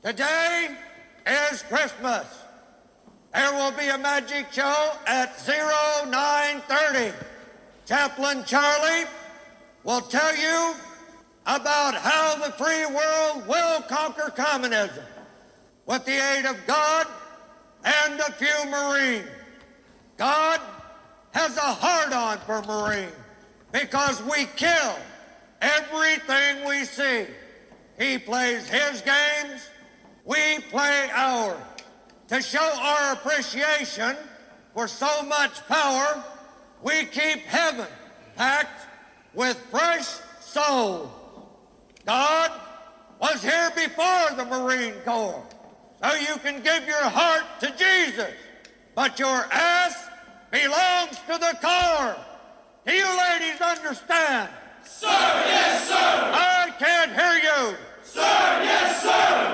Today is Christmas. There will be a magic show at 0930. Chaplain Charlie will tell you about how the free world will conquer communism with the aid of God and a few Marines. God has a hard-on for Marines because we kill everything we see. He plays his games, we play ours. To show our appreciation for so much power, we keep heaven packed with fresh souls. God was here before the Marine Corps, so you can give your heart to Jesus, but your ass belongs to the Corps. Do you ladies understand? Sir, yes, sir. I can't hear you. Sir, yes, sir.